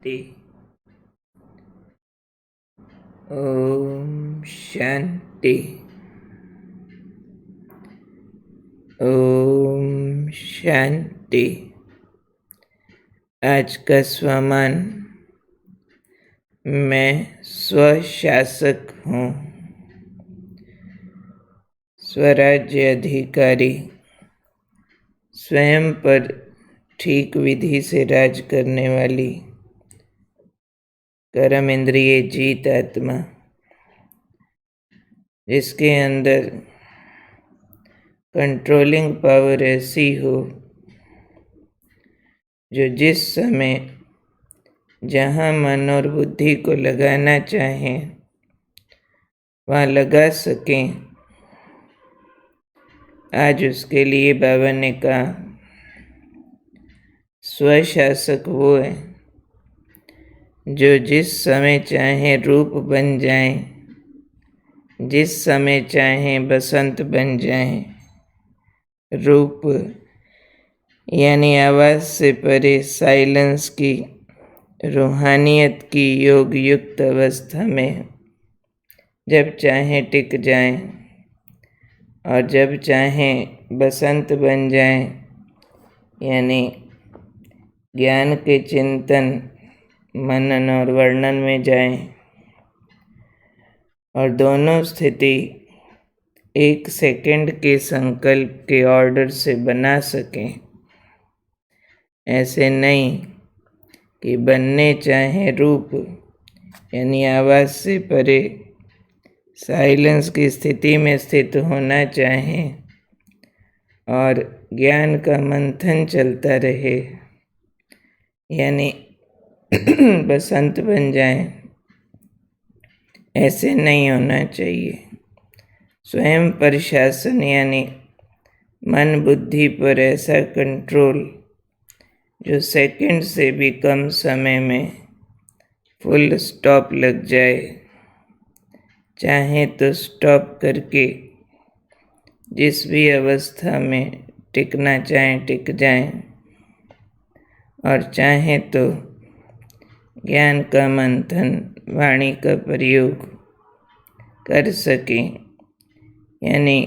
शांति। ओम शांति। ओम शांति। आज का स्वमान, मैं स्वशासक हूँ, स्वराज्य अधिकारी, स्वयं पर ठीक विधि से राज करने वाली कर्म इंद्रिय जीत आत्मा, जिसके अंदर कंट्रोलिंग पावर ऐसी हो जो जिस समय जहाँ मन और बुद्धि को लगाना चाहें वहाँ लगा सकें। आज उसके लिए बाबा ने कहा, स्वशासक वो है जो जिस समय चाहे रूप बन जाए, जिस समय चाहे बसंत बन जाए। रूप यानी आवाज से परे साइलेंस की, रूहानियत की योग युक्त अवस्था में जब चाहे टिक जाए और जब चाहे बसंत बन जाए, यानी ज्ञान के चिंतन मनन और वर्णन में जाए और दोनों स्थिति एक सेकंड के संकल्प के ऑर्डर से बना सकें। ऐसे नहीं कि बनने चाहे रूप यानी आवाज से परे साइलेंस की स्थिति में स्थित होना चाहे और ज्ञान का मंथन चलता रहे, यानी बसंत बन जाए। ऐसे नहीं होना चाहिए। स्वयं पर शासन यानी मन बुद्धि पर ऐसा कंट्रोल जो सेकंड से भी कम समय में फुल स्टॉप लग जाए। चाहे तो स्टॉप करके जिस भी अवस्था में टिकना चाहें टिक जाएं, और चाहे तो ज्ञान का मंथन वाणी का प्रयोग कर सकें, यानी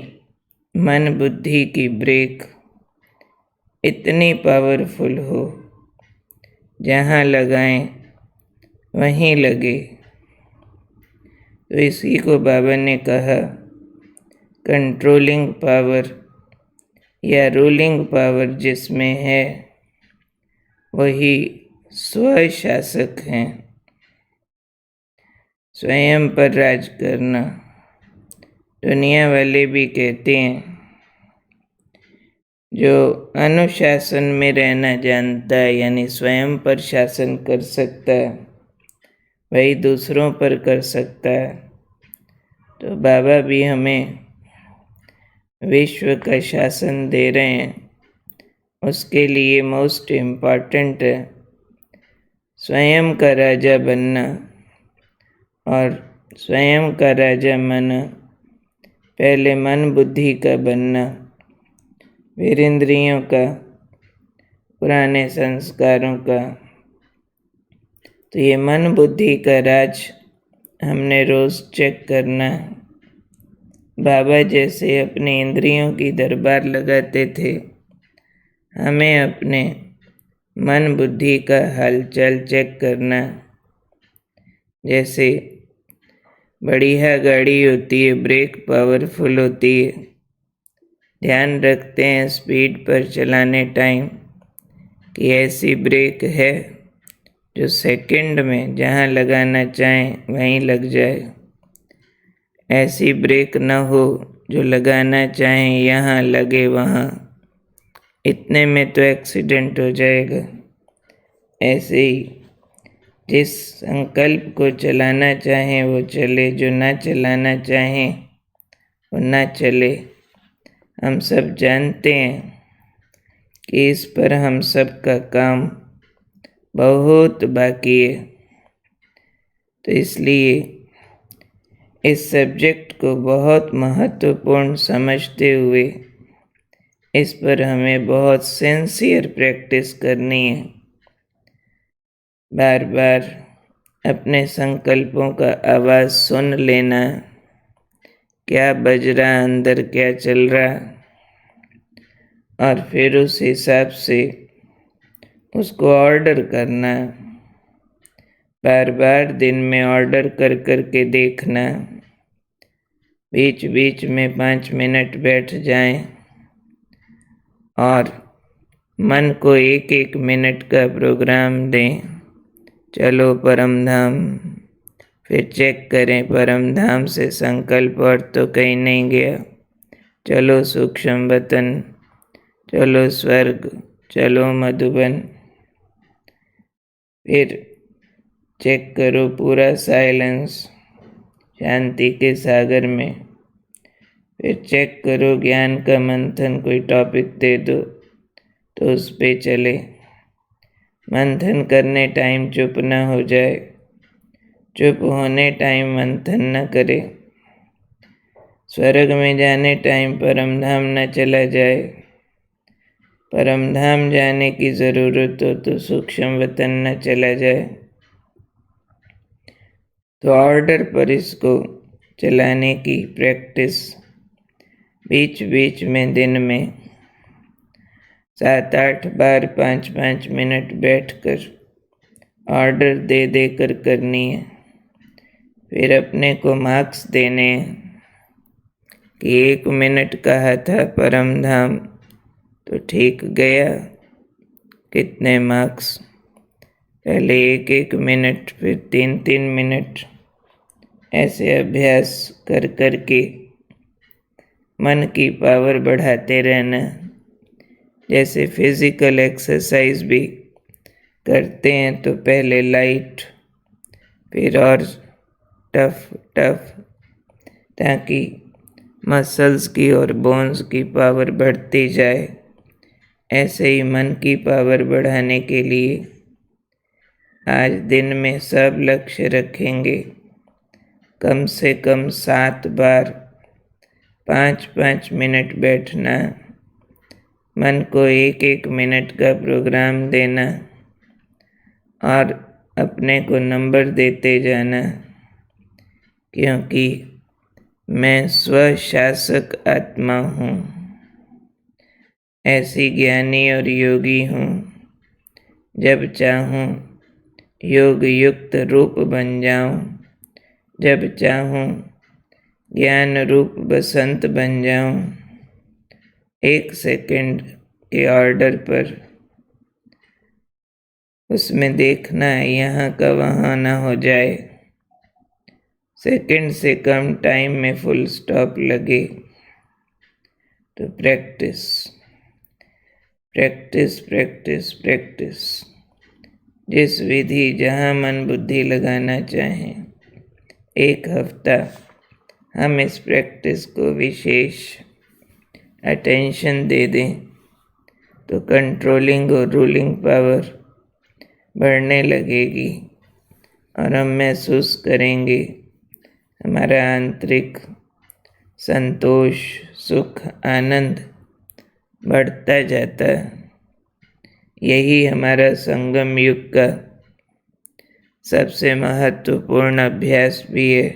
मन बुद्धि की ब्रेक इतनी पावरफुल हो जहाँ लगाएं वहीं लगे। तो इसी को बाबा ने कहा, कंट्रोलिंग पावर या रूलिंग पावर जिसमें है वही स्वशासक हैं। स्वयं पर राज करना। दुनिया वाले भी कहते हैं जो अनुशासन में रहना जानता है, यानी स्वयं पर शासन कर सकता है, वही दूसरों पर कर सकता है। तो बाबा भी हमें विश्व का शासन दे रहे हैं। उसके लिए मोस्ट इम्पॉर्टेंट है स्वयं का राजा बनना, और स्वयं का राजा माना पहले मन बुद्धि का बनना, फिर इंद्रियों का, पुराने संस्कारों का। तो ये मन बुद्धि का राज हमने रोज चेक करना। बाबा जैसे अपने इंद्रियों की दरबार लगाते थे, हमें अपने मन बुद्धि का हलचल चेक करना। जैसे बढ़िया गाड़ी होती है, ब्रेक पावरफुल होती है, ध्यान रखते हैं स्पीड पर चलाने टाइम कि ऐसी ब्रेक है जो सेकंड में जहाँ लगाना चाहें वहीं लग जाए। ऐसी ब्रेक न हो जो लगाना चाहें यहाँ लगे वहाँ, इतने में तो एक्सीडेंट हो जाएगा। ऐसे ही जिस संकल्प को चलाना चाहें वो चले, जो ना चलाना चाहें वो ना चले। हम सब जानते हैं कि इस पर हम सब का काम बहुत बाकी है। तो इसलिए इस सब्जेक्ट को बहुत महत्वपूर्ण समझते हुए इस पर हमें बहुत सिंसियर प्रैक्टिस करनी है। बार बार अपने संकल्पों का आवाज़ सुन लेना, क्या बज रहा अंदर, क्या चल रहा, और फिर उस हिसाब से उसको ऑर्डर करना। बार बार दिन में ऑर्डर कर कर के देखना। बीच बीच में 5 मिनट बैठ जाएं और मन को 1-1 मिनट का प्रोग्राम दें। चलो परम धाम, फिर चेक करें परम धाम से संकल्प और तो कहीं नहीं गया। चलो सूक्ष्म वतन, चलो स्वर्ग, चलो मधुबन। फिर चेक करो पूरा साइलेंस, शांति के सागर में। फिर चेक करो ज्ञान का मंथन, कोई टॉपिक दे दो तो उस पे चले। मंथन करने टाइम चुप न हो जाए, चुप होने टाइम मंथन न करे। स्वर्ग में जाने टाइम परम धाम न चला जाए। परम धाम जाने की ज़रूरत हो तो सूक्ष्म वतन न चला जाए। तो ऑर्डर पर इसको चलाने की प्रैक्टिस बीच बीच में दिन में 7-8 बार 5-5 मिनट बैठकर ऑर्डर दे दे कर करनी है। फिर अपने को मार्क्स देने कि 1 मिनट कहा था परम धाम तो ठीक गया, कितने मार्क्स। पहले 1-1 मिनट, फिर 3-3 मिनट, ऐसे अभ्यास कर कर के मन की पावर बढ़ाते रहना। जैसे फिजिकल एक्सरसाइज भी करते हैं तो पहले लाइट, फिर और टफ, ताकि मसल्स की और बोन्स की पावर बढ़ती जाए। ऐसे ही मन की पावर बढ़ाने के लिए आज दिन में सब लक्ष्य रखेंगे। कम से कम 7 बार 5-5 मिनट बैठना, मन को 1-1 मिनट का प्रोग्राम देना और अपने को नंबर देते जाना, क्योंकि मैं स्वशासक आत्मा हूँ। ऐसी ज्ञानी और योगी हूँ, जब चाहूँ योग युक्त रूप बन जाऊँ, जब चाहूँ ज्ञान रूप बसंत बन जाऊँ। 1 सेकंड के ऑर्डर पर उसमें देखना है यहाँ का वहाँ ना हो जाए। सेकंड से कम टाइम में फुल स्टॉप लगे। तो प्रैक्टिस प्रैक्टिस प्रैक्टिस प्रैक्टिस, जिस विधि जहाँ मन बुद्धि लगाना चाहें। 1 हफ्ता हम इस प्रैक्टिस को विशेष अटेंशन दे दें तो कंट्रोलिंग और रूलिंग पावर बढ़ने लगेगी और हम महसूस करेंगे हमारा आंतरिक संतोष, सुख, आनंद बढ़ता जाता है। यही हमारा संगम युग का सबसे महत्वपूर्ण अभ्यास भी है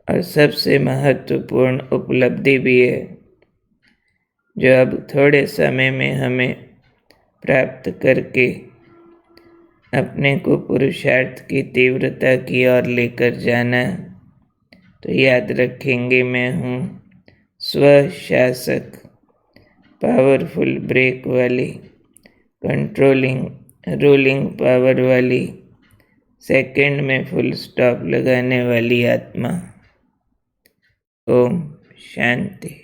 और सबसे महत्वपूर्ण उपलब्धि भी है, जो अब थोड़े समय में हमें प्राप्त करके अपने को पुरुषार्थ की तीव्रता की ओर लेकर जाना। तो याद रखेंगे, मैं हूँ स्वशासक, पावरफुल ब्रेक वाली, कंट्रोलिंग रूलिंग पावर वाली, सेकंड में फुल स्टॉप लगाने वाली आत्मा। ओम शांति।